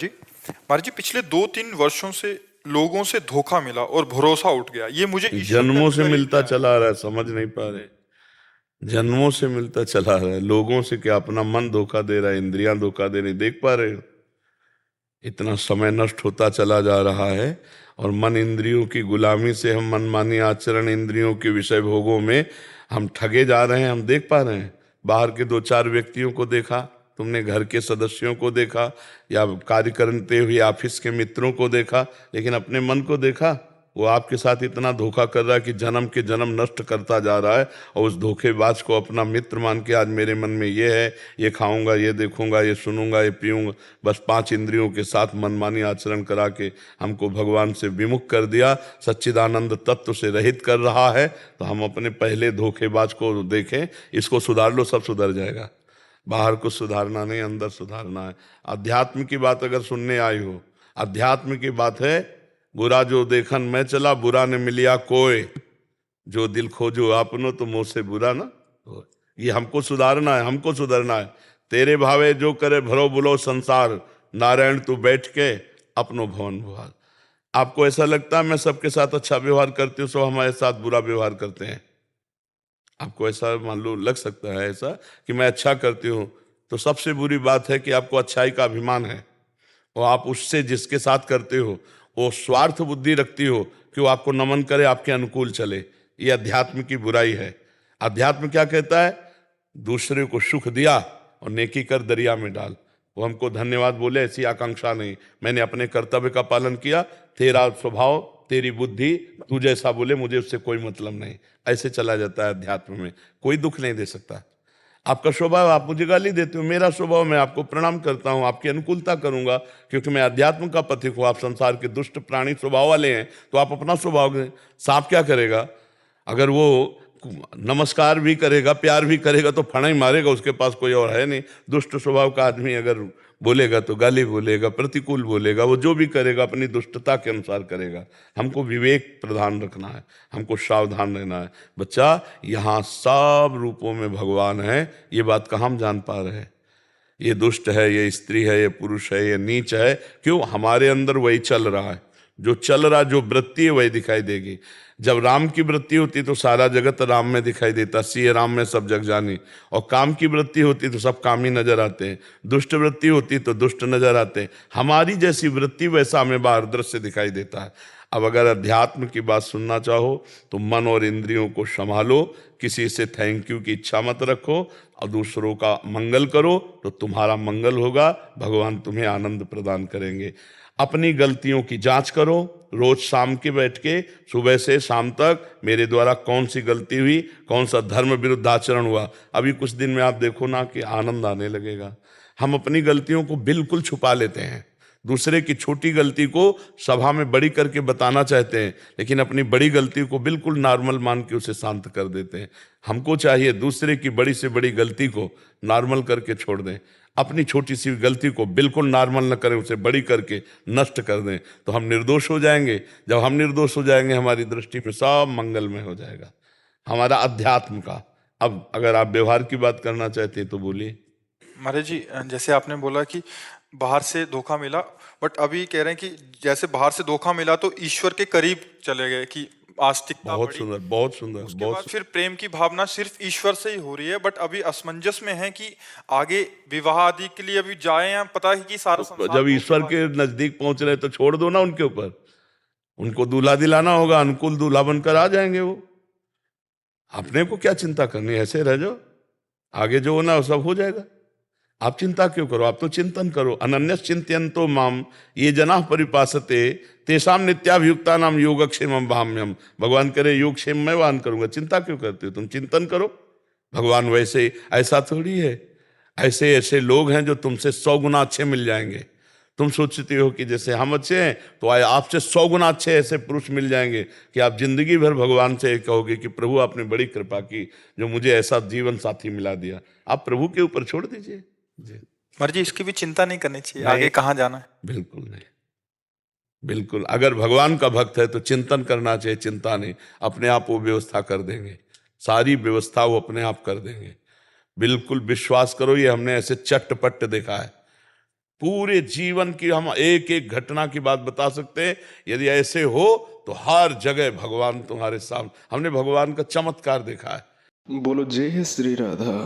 जी, महाराज जी पिछले 2-3 वर्षों से लोगों से धोखा मिला और भरोसा उठ गया। ये मुझे ईश्वर के जन्मों से करीब मिलता ले आया। चला आ रहा है, समझ नहीं पा रहे। जन्मों से मिलता चला आ रहा है। लोगों से क्या, अपना मन धोखा दे रहा है, इंद्रियां धोखा दे रही, देख पा रहे हो? इतना समय नष्ट होता चला जा रहा है और मन इंद्रियों की गुलामी से हम मनमानी आचरण, इंद्रियों के विषय भोगों में हम ठगे जा रहे हैं। हम देख पा रहे हैं। बाहर के 2-4 व्यक्तियों को देखा तुमने, घर के सदस्यों को देखा या कार्य करते हुए ऑफिस के मित्रों को देखा, लेकिन अपने मन को देखा? वो आपके साथ इतना धोखा कर रहा है कि जन्म के जन्म नष्ट करता जा रहा है। और उस धोखेबाज को अपना मित्र मान के आज मेरे मन में ये है, ये खाऊंगा, ये देखूंगा, ये सुनूंगा, ये पीऊंगा, बस 5 इंद्रियों के साथ मनमानी आचरण करा के हमको भगवान से विमुख कर दिया, सच्चिदानंद तत्व से रहित कर रहा है। तो हम अपने पहले धोखेबाज को देखें, इसको सुधार लो, सब सुधर जाएगा। बाहर को सुधारना नहीं, अंदर सुधारना है। अध्यात्म की बात अगर सुनने आई हो, अध्यात्म की बात है, बुरा जो देखन मैं चला, बुरा ने मिलिया कोय, जो दिल खोजो आपनो तो मुँह से बुरा ना हो। ये हमको सुधारना है, हमको सुधरना है। तेरे भावे जो करे भरो बुलो संसार, नारायण तू बैठ के अपनो भवन भुआल। आपको ऐसा लगता है मैं सबके साथ अच्छा व्यवहार करती हूँ, सब हमारे साथ बुरा व्यवहार करते हैं? आपको ऐसा मान लो लग सकता है ऐसा कि मैं अच्छा करती हूँ, तो सबसे बुरी बात है कि आपको अच्छाई का अभिमान है और आप उससे जिसके साथ करते हो वो स्वार्थ बुद्धि रखती हो कि वो आपको नमन करे, आपके अनुकूल चले। ये अध्यात्म की बुराई है। अध्यात्म क्या कहता है? दूसरे को सुख दिया और नेकी कर दरिया में डाल। वो हमको धन्यवाद बोले, ऐसी आकांक्षा नहीं। मैंने अपने कर्तव्य का पालन किया, तेरा स्वभाव, तेरी बुद्धि, तू जैसा बोले मुझे उससे कोई मतलब नहीं, ऐसे चला जाता है अध्यात्म में। कोई दुख नहीं दे सकता। आपका स्वभाव, आप मुझे गाली देते हो, मेरा स्वभाव मैं आपको प्रणाम करता हूं, आपकी अनुकूलता करूंगा, क्योंकि मैं अध्यात्म का पथिक हूं। आप संसार के दुष्ट प्राणी स्वभाव वाले हैं, तो आप अपना स्वभाव करें। सांप क्या करेगा? अगर वो नमस्कार भी करेगा, प्यार भी करेगा, तो फणा ही मारेगा, उसके पास कोई और है नहीं। दुष्ट स्वभाव का आदमी अगर बोलेगा तो गाली बोलेगा, प्रतिकूल बोलेगा, वो जो भी करेगा अपनी दुष्टता के अनुसार करेगा। हमको विवेक प्रधान रखना है, हमको सावधान रहना है। बच्चा, यहाँ सब रूपों में भगवान है, ये बात कहाँ हम जान पा रहे हैं? ये दुष्ट है, ये स्त्री है, ये पुरुष है, ये नीच है। क्यों? हमारे अंदर वही चल रहा है। जो चल रहा, जो वृत्ति है वही दिखाई देगी। जब राम की वृत्ति होती तो सारा जगत राम में दिखाई देता, सिय राम में सब जग जानी। और काम की वृत्ति होती तो सब काम ही नजर आते हैं। दुष्ट वृत्ति होती तो दुष्ट नजर आते हैं। हमारी जैसी वृत्ति वैसा हमें बाहर दृश्य दिखाई देता है। अब अगर अध्यात्म की बात सुनना चाहो तो मन और इंद्रियों को संभालो, किसी से थैंक यू की इच्छा मत रखो और दूसरों का मंगल करो, तो तुम्हारा मंगल होगा, भगवान तुम्हें आनंद प्रदान करेंगे। अपनी गलतियों की जांच करो, रोज शाम के बैठ के, सुबह से शाम तक मेरे द्वारा कौन सी गलती हुई, कौन सा धर्म विरुद्ध आचरण हुआ। अभी कुछ दिन में आप देखो ना कि आनंद आने लगेगा। हम अपनी गलतियों को बिल्कुल छुपा लेते हैं, दूसरे की छोटी गलती को सभा में बड़ी करके बताना चाहते हैं, लेकिन अपनी बड़ी गलती को बिल्कुल नॉर्मल मान के उसे शांत कर देते हैं। हमको चाहिए दूसरे की बड़ी से बड़ी गलती को नॉर्मल करके छोड़ दें, अपनी छोटी सी गलती को बिल्कुल नॉर्मल न करें, उसे बड़ी करके नष्ट कर दें, तो हम निर्दोष हो जाएंगे। जब हम निर्दोष हो जाएंगे, हमारी दृष्टि में सब मंगलमय हो जाएगा, हमारा अध्यात्म का। अब अगर आप व्यवहार की बात करना चाहते हैं तो बोलिए। महाराज जी जैसे आपने बोला कि बाहर से धोखा मिला, बट अभी कह रहे हैं कि जैसे बाहर से धोखा मिला तो ईश्वर के करीब चले गए, कि आस्तिकता बहुत बढ़ी। सुंदर, बहुत सुंदर, उसके बहुत बाद फिर प्रेम की भावना सिर्फ ईश्वर से ही हो रही है, बट अभी असमंजस में है कि आगे विवाह आदि के लिए अभी जाए, या पता है कि सारा संसार जब ईश्वर धोखेबाज के है। नजदीक पहुंच रहे तो छोड़ दो ना उनके ऊपर। उनको दूल्हा दिलाना होगा, अनुकूल दूल्हा बनकर आ जाएंगे वो। अपने को क्या चिंता करनी है? ऐसे रह जाओ, आगे जो होना वो सब हो जाएगा। आप चिंता क्यों करो? आप तो चिंतन करो। अनन्यस चिंतयन्तो माम ये जनाः परिपासते तेषाम नित्याभियुक्ता नाम योगक्षेमम भाम्यम। भगवान करे योगक्षेम मैं वाहन करूंगा, चिंता क्यों करते हो? तुम चिंतन करो। भगवान वैसे, ऐसा थोड़ी है, ऐसे ऐसे लोग हैं जो तुमसे 100 गुना अच्छे मिल जाएंगे। तुम सोचती हो कि जैसे हम अच्छे हैं तो आए आपसे 100 गुना अच्छे ऐसे पुरुष मिल जाएंगे कि आप जिंदगी भर भगवान से कहोगे कि प्रभु आपने बड़ी कृपा की, जो मुझे ऐसा जीवन साथी मिला दिया। आप प्रभु के ऊपर छोड़ दीजिए जी। महाराज जी इसकी भी चिंता नहीं करनी चाहिए, नहीं, आगे कहाँ जाना है? बिल्कुल नहीं, बिल्कुल। अगर भगवान का भक्त है तो चिंतन करना चाहिए, चिंता नहीं। अपने आप वो व्यवस्था कर देंगे, सारी व्यवस्था वो अपने आप कर देंगे। बिल्कुल विश्वास करो, ये हमने ऐसे चट्टपट देखा है। पूरे जीवन की हम एक एक घटना की बात बता सकते हैं। यदि ऐसे हो तो हर जगह भगवान तुम्हारे सामने, हमने भगवान का चमत्कार देखा है। बोलो जय श्री राधा।